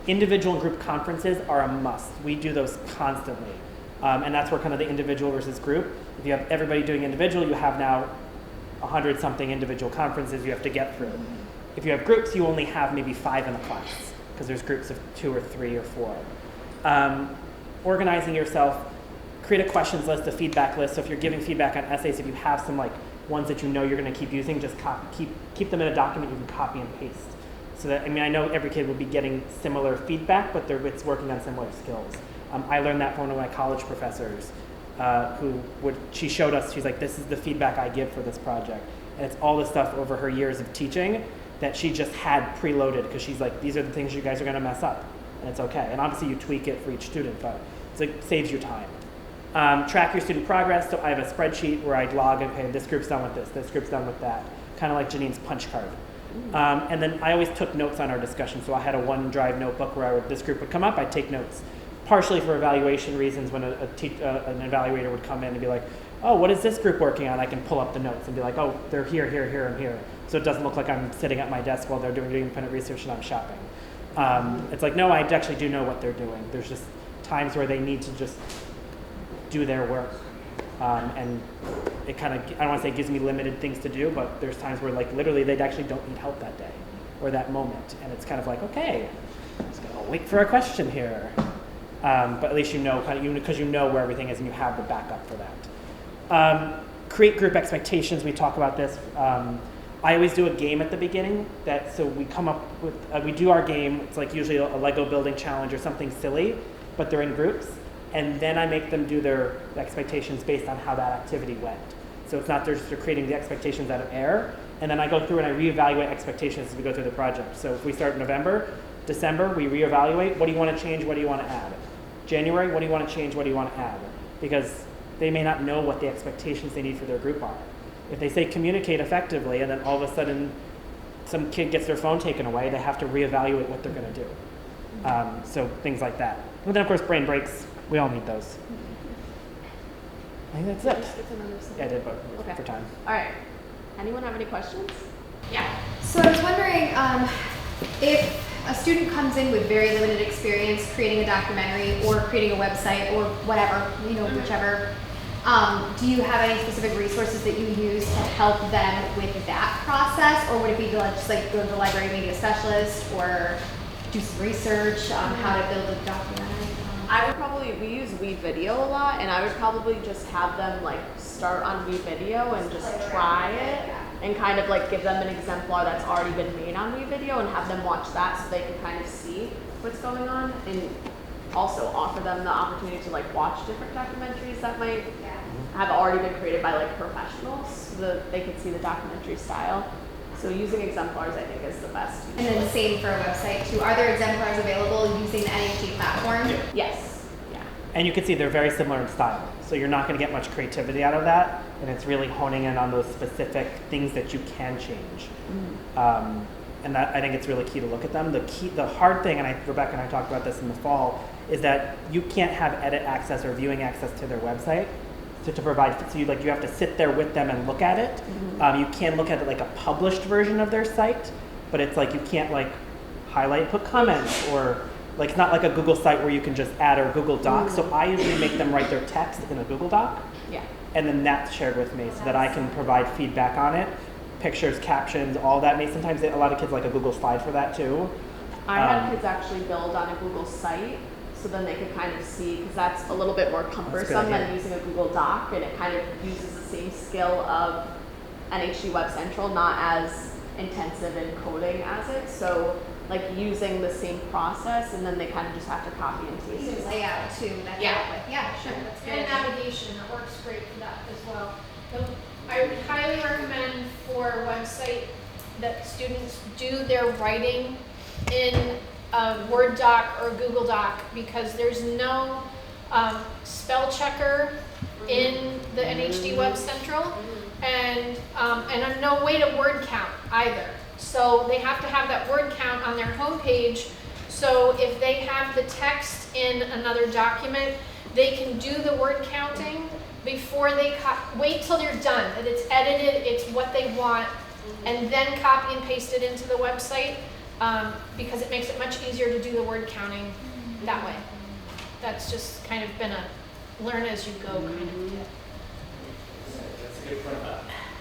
Individual and group conferences are a must. We do those constantly. And that's where kind of the individual versus group. If you have everybody doing individual, you have now 100-something individual conferences you have to get through. If you have groups, you only have maybe 5 in a class, because there's groups of 2 or 3 or 4. Organizing yourself, create a questions list, a feedback list. So if you're giving feedback on essays, if you have some like ones that you know you're going to keep using, just keep them in a document you can copy and paste. So that, I mean, I know every kid will be getting similar feedback, but it's working on similar skills. I learned that from one of my college professors, she showed us, she's like, this is the feedback I give for this project. And it's all the stuff over her years of teaching that she just had preloaded, because she's like, these are the things you guys are going to mess up, and it's okay. And obviously you tweak it for each student, but it saves you time. Track your student progress. So I have a spreadsheet where I log, okay, this group's done with this group's done with that, kind of like Janine's punch card. And then I always took notes on our discussion. So I had a OneDrive notebook where this group would come up, I'd take notes. Partially for evaluation reasons, when an evaluator would come in and be like, oh, what is this group working on? I can pull up the notes and be like, oh, they're here, here, here, and here. So it doesn't look like I'm sitting at my desk while they're doing independent research and I'm shopping. It's like, no, I actually do know what they're doing. There's just times where they need to just do their work. And it kind of, I don't want to say gives me limited things to do, but there's times where like literally they actually don't need help that day or that moment. And it's kind of like, okay, just gonna wait for a question here. But at least you know, because you know where everything is and you have the backup for that. Create group expectations. We talk about this. I always do a game at the beginning. So we come up with, we do our game. It's like usually a Lego building challenge or something silly, but they're in groups. And then I make them do their expectations based on how that activity went. So it's not they're creating the expectations out of air. And then I go through and I reevaluate expectations as we go through the project. So if we start in November, December, we reevaluate. What do you want to change? What do you want to add? January, what do you want to change? What do you want to add? Because they may not know what the expectations they need for their group are. If they say communicate effectively and then all of a sudden some kid gets their phone taken away, they have to reevaluate what they're going to do. So things like that. And then of course brain breaks. We all need those. I think that's it. Yeah, I did, but Okay. for time. All right. Anyone have any questions? Yeah. So I was wondering if a student comes in with very limited experience creating a documentary or creating a website or whatever, whichever, do you have any specific resources that you use to help them with that process? Or would it be just like go to the library media specialist or do some research on how to build a documentary? We use WeVideo a lot, and I would probably just have them like start on WeVideo and just try it and kind of like give them an exemplar that's already been made on WeVideo and have them watch that so they can kind of see what's going on, and also offer them the opportunity to like watch different documentaries that might have already been created by like professionals so that they can see the documentary style. So using exemplars, I think, is the best. And then same for a website too. Are there exemplars available using the NHG platform? Yeah. Yes. Yeah. And you can see they're very similar in style. So you're not going to get much creativity out of that. And it's really honing in on those specific things that you can change. And that, I think it's really key to look at them. The hard thing, and Rebecca and I talked about this in the fall, is that you can't have edit access or viewing access to their website. To provide, so you have to sit there with them and look at it. You can look at it like a published version of their site, but it's like you can't like highlight, put comments, or like it's not like a Google site where you can just add or Google Doc. So I usually make them write their text in a Google Doc, and then that's shared with me so that I can provide feedback on it, pictures, captions, all that. Sometimes a lot of kids like a Google slide for that too. I had kids actually build on a Google site, so then they could kind of see, because that's a little bit more cumbersome than using a Google Doc, and it kind of uses the same skill of NHG Web Central, not as intensive in coding as it. So like using the same process, and then they kind of just have to copy and paste it. Layout too. That yeah, sure. That's good. And navigation, that works great for that as well. So I would highly recommend for a website that students do their writing in a Word doc or Google Doc, because there's no spell checker in the NHD Web Central, and no way to word count either. So they have to have that word count on their homepage. So if they have the text in another document, they can do the word counting before they wait till they're done, that it's edited, it's what they want, and then copy and paste it into the website, because it makes it much easier to do the word counting that way. That's just kind of been a learn as you go kind of deal. That's a good point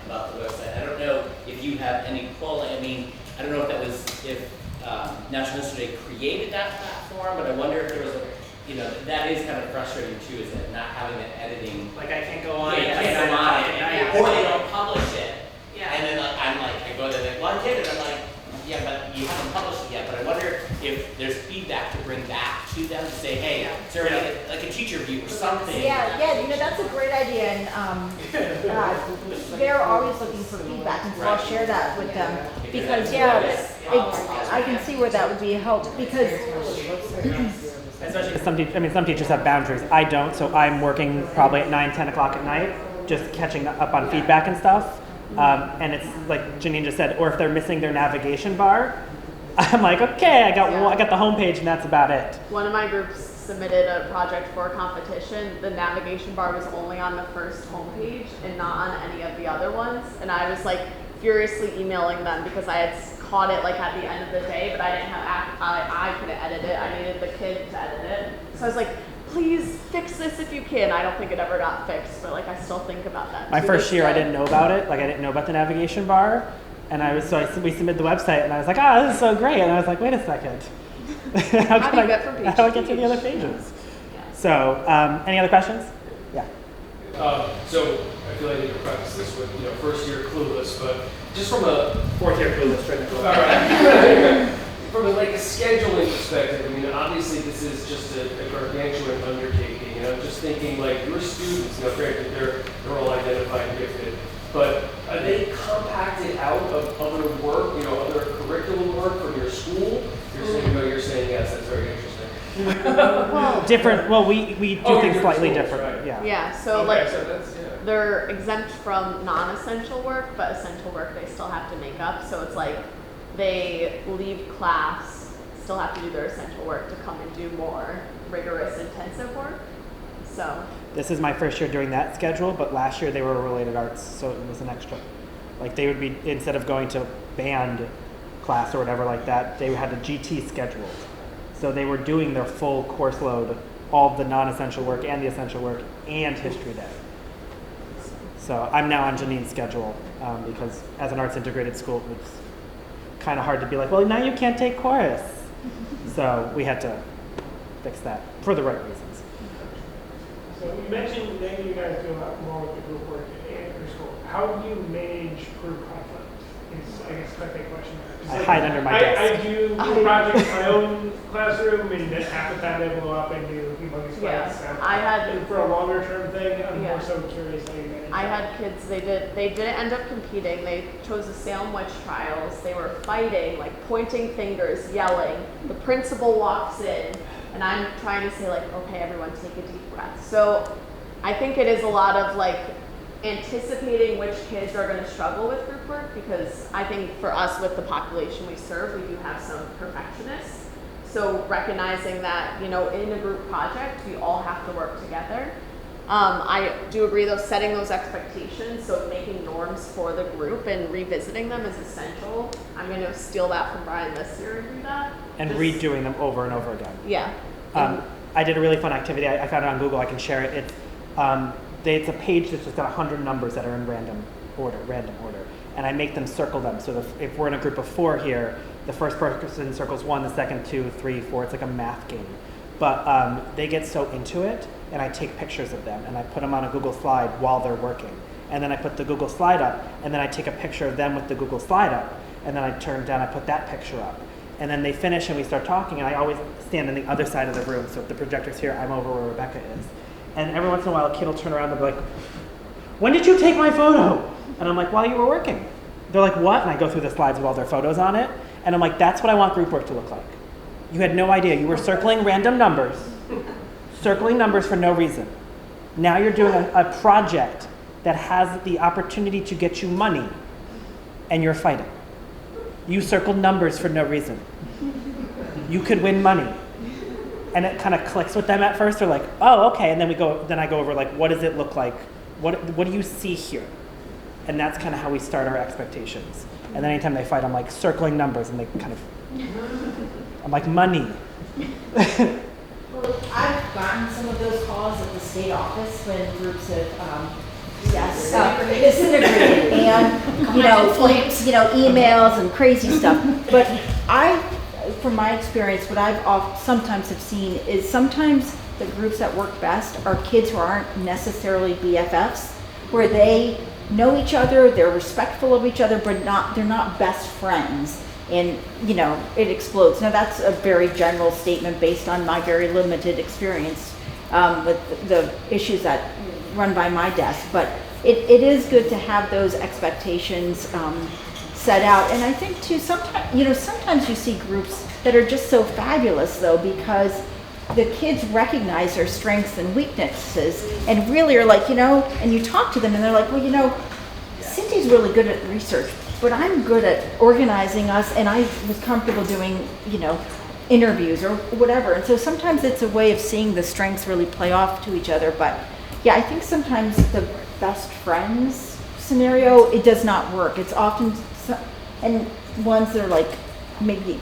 about the website. I don't know if you have any pull. I mean, I don't know if National History Day created that platform, but I wonder if there was that is kind of frustrating too, is that not having that editing. Like I can't go on. Yeah, you can't go on it, or they don't publish it. Yeah. And then I go there, well, I did it. I'm like, yeah, but you haven't published it yet. But I wonder if there's feedback to bring back to them to say, hey, is there like a teacher review or something? Yeah, that's a great idea, and they're always looking for feedback, and so I'll share that with them, because I can see where that would be a help, because especially some teachers have boundaries. I don't, so I'm working probably at 9, 10 o'clock at night, just catching up on feedback and stuff. And it's like Janine just said, or if they're missing their navigation bar, I'm like, okay, I got the homepage and that's about it. One of my groups submitted a project for a competition. The navigation bar was only on the first homepage and not on any of the other ones. And I was like furiously emailing them because I had caught it like at the end of the day, but I didn't have I couldn't edit it. I needed the kid to edit it. So I was like, please fix this if you can. I don't think it ever got fixed, but like I still think about that. My first year, I didn't know about it. Like I didn't know about the navigation bar, and we submitted the website, and I was like, this is so great. And I was like, wait a second, how do I get to the other pages? Yeah. So, any other questions? Yeah. So I feel like I need to practice this with first year clueless, but just from a fourth year clueless, trying to go. All right. From a scheduling perspective, I mean, obviously this is just a gargantuan undertaking, and I'm just thinking like your students, granted they're all identified and gifted, but are they compacted out of other work, other curriculum work from your school? You're saying yes, that's very interesting. Different. Well, we do things slightly different. Right. Yeah. Yeah. So they're exempt from non-essential work, but essential work they still have to make up. So it's like they leave class, still have to do their essential work to come and do more rigorous, intensive work. So this is my first year doing that schedule, but last year they were related arts, so it was an extra. Like they would be, instead of going to band class or whatever like that, they had a GT scheduled. So they were doing their full course load, all of the non-essential work and the essential work, and History Day. So I'm now on Janine's schedule because as an arts integrated school, it's kind of hard to be like, well, now you can't take chorus. So we had to fix that for the right reasons. So you mentioned that you guys do a lot more with the group work in your school. How do you manage group conflict? Is I guess my big question. I hide under my desk. I do group projects in my own classroom, and half the time they blow up and do humongous fights. I had for a longer term thing. I'm more so curious how you manage. I had kids. They didn't end up competing. They chose the Salem witch trials. They were fighting, like pointing fingers, yelling. The principal walks in, and I'm trying to say like, okay, everyone, take a deep breath. So I think it is a lot of like anticipating which kids are going to struggle with group work, because I think for us with the population we serve, we do have some perfectionists. So recognizing that, in a group project, we all have to work together. I do agree though, setting those expectations, so making norms for the group and revisiting them is essential. I'm going to steal that from Bryan this year and do that. And Just- redoing them over and over again. Yeah. I did a really fun activity. I found it on Google. I can share it. It's a page that's just got 100 numbers that are in random order, and I make them circle them. So if we're in a group of 4 here, the first person circles 1, the second 2, 3, 4. It's like a math game. But they get so into it, and I take pictures of them, and I put them on a Google slide while they're working. And then I put the Google slide up, and then I take a picture of them with the Google slide up, and then I turn down, I put that picture up. And then they finish, and we start talking, and I always stand on the other side of the room. So if the projector's here, I'm over where Rebecca is. And every once in a while, a kid will turn around and be like, "When did you take my photo?" And I'm like, "While you were working." They're like, "What?" And I go through the slides with all their photos on it. And I'm like, "That's what I want group work to look like. You had no idea. You were circling random numbers, circling numbers for no reason. Now you're doing a project that has the opportunity to get you money, and you're fighting. You circled numbers for no reason. You could win money." And it kind of clicks with them at first. They're like, "Oh, okay." And then I go over like, what does it look like? What do you see here? And that's kind of how we start our expectations. And then anytime they fight, I'm like circling numbers, and they kind of, I'm like, money. Well, I've gotten some of those calls at the state office when groups have, disintegrated, and emails and crazy stuff. But from my experience, what I've sometimes have seen is sometimes the groups that work best are kids who aren't necessarily BFFs, where they know each other, they're respectful of each other, but they're not best friends. And, it explodes. Now, that's a very general statement based on my very limited experience with the issues that run by my desk. But it is good to have those expectations set out. And I think, too, sometimes you see groups that are just so fabulous, though, because the kids recognize their strengths and weaknesses and really are like, and you talk to them and they're like, well, Cindy's really good at research, but I'm good at organizing us, and I was comfortable doing, interviews or whatever. And so sometimes it's a way of seeing the strengths really play off to each other. But yeah, I think sometimes the best friends scenario, it does not work. It's often, and ones that are like maybe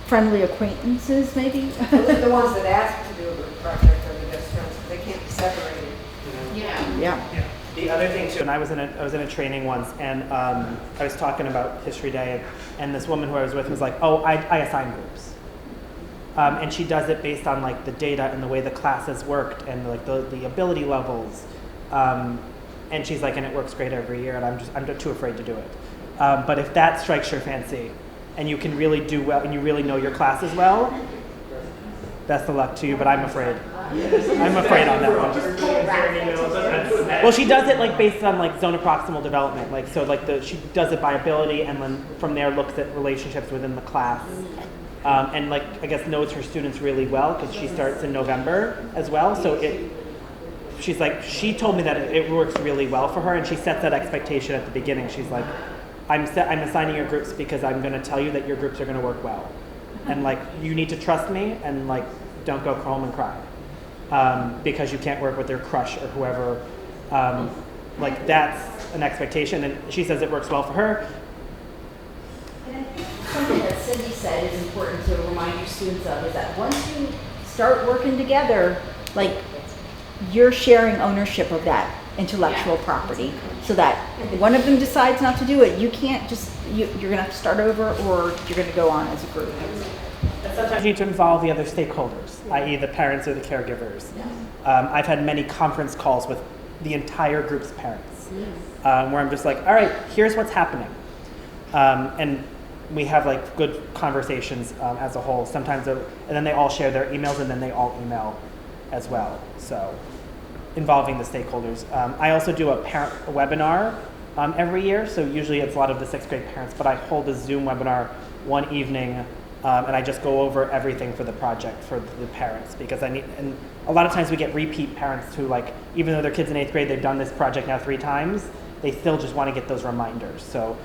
friendly acquaintances, maybe. Those are the ones that ask to do a group project are the best friends, because they can't be separated. Yeah. The other thing too, and I was in a training once, and I was talking about History Day, and this woman who I was with was like, "Oh, I assign groups," and she does it based on like the data and the way the classes worked and like the ability levels, and she's like, and it works great every year, and I'm too afraid to do it. But if that strikes your fancy, and you can really do well, and you really know your classes well, best of luck to you. But I'm afraid. I'm afraid on that one. Well, she does it like based on like zone of proximal development, like so like she does it by ability, and then from there looks at relationships within the class, and like I guess knows her students really well because she starts in November as well. So she's like, she told me that it works really well for her, and she sets that expectation at the beginning. She's like, I'm assigning your groups because I'm going to tell you that your groups are going to work well, and like you need to trust me, and like don't go home and cry. Because you can't work with their crush or whoever, like that's an expectation, and she says it works well for her. And I think something that Cindy said is important to remind your students of is that once you start working together, like you're sharing ownership of that intellectual property, so that if one of them decides not to do it, you can't just, you're going to have to start over, or you're going to go on as a group. Sometimes you need to involve the other stakeholders, i.e. the parents or the caregivers. I've had many conference calls with the entire group's parents, where I'm just like, all right, here's what's happening. And we have like good conversations as a whole. Sometimes, and then they all share their emails, and then they all email as well. So involving the stakeholders. I also do a parent webinar every year. So usually it's a lot of the 6th grade parents, but I hold a Zoom webinar one evening. And I just go over everything for the project for the parents, because and a lot of times we get repeat parents who, like, even though their kids in 8th grade, they've done this project now 3 times, they still just want to get those reminders. So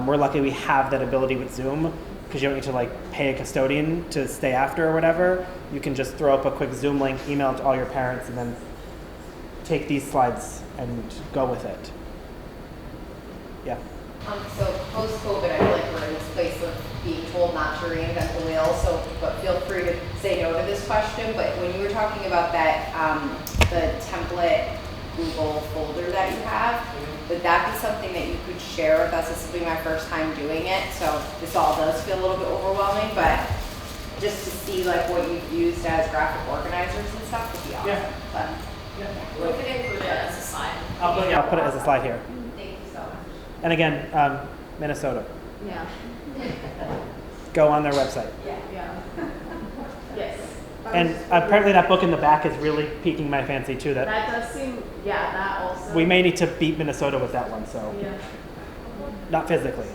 we're lucky we have that ability with Zoom, because you don't need to like pay a custodian to stay after or whatever. You can just throw up a quick Zoom link, email it to all your parents, and then take these slides and go with it. Yeah. So post-COVID, I feel like we're in this place of being told not to reinvent the wheel. So, but feel free to say no to this question. But when you were talking about that, the template Google folder that you have, would that be something that you could share with us? This will be my first time doing it, so this all does feel a little bit overwhelming. But just to see like what you've used as graphic organizers and stuff would be awesome. Yeah. But, We could include it as a slide. I'll put it as a slide here. thank you so much. And again, Minnesota. Yeah. Go on their website. Yeah. Yes. And apparently that book in the back is really piquing my fancy too. That That does seem, yeah, that also. we may need to beat Minnesota with that one. So Yeah. not physically.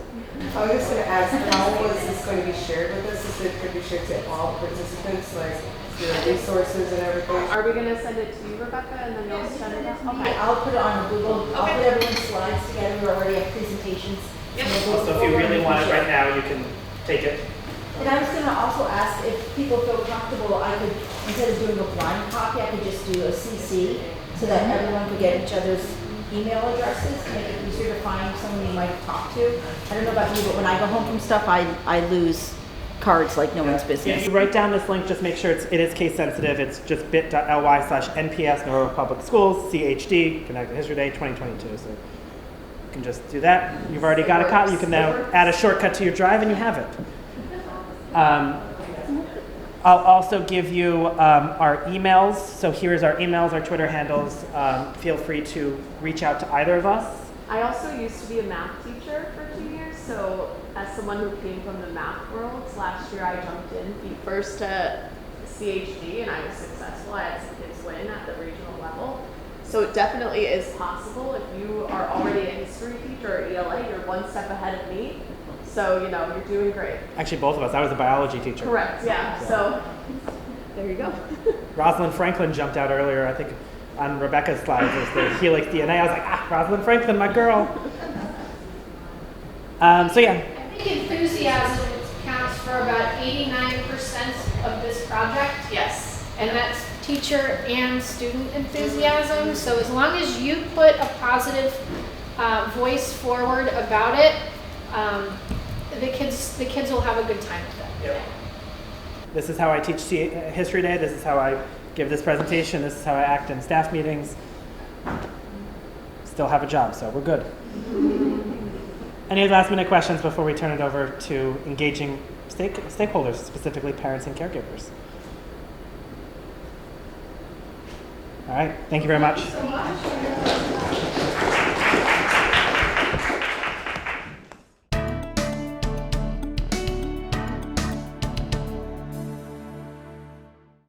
I was just going to ask, how was this going to be shared with us? Is it could be shared to all participants, like your resources and everything? Are we gonna send it to you, Rebecca, and then you'll send it out? Okay. I'll put it on Google, I'll put everyone's slides together, we already have presentations. So if you really want it right now, you can take it. And I was gonna also ask if people feel comfortable, I could, instead of doing a blind copy, I could just do a CC so that everyone could get each other's email addresses, to make it easier to find someone you might talk to. I don't know about you, but when I go home from stuff, I lose cards like no one's Yeah, business. you write down this link, just make sure it is case sensitive. It's just bit.ly/NPS Norwalk Public Schools, CHD, Connecticut History Day 2022. So you can just do that. You've already got a copy. You can now add a shortcut to your drive and you have it. I'll also give you our emails. So here's our emails, our Twitter handles. Feel free to reach out to either of us. I also used to be a math teacher for 2 years, so as someone who came from the math world, last year I jumped in first to CHD and I was successful. I had some kids win at the regional level. So it definitely is possible. If you are already a history teacher or ELA, you're one step ahead of me. So, you know, you're doing great. Actually, both of us. I was a biology teacher. Correct, yeah. So there you go. Rosalind Franklin jumped out earlier, I think, on Rebecca's slides as the Helix DNA. I was like, Rosalind Franklin, my girl. So yeah. I think enthusiasm counts for about 89% of this project. Yes. And that's teacher and student enthusiasm. So as long as you put a positive voice forward about it, the kids will have a good time with it. Yep. This is how I teach History Day. This is how I give this presentation. This is how I act in staff meetings. Still have a job, so we're good. Any last minute questions before we turn it over to engaging stakeholders, specifically parents and caregivers? All right, thank you very much. Thank you so much.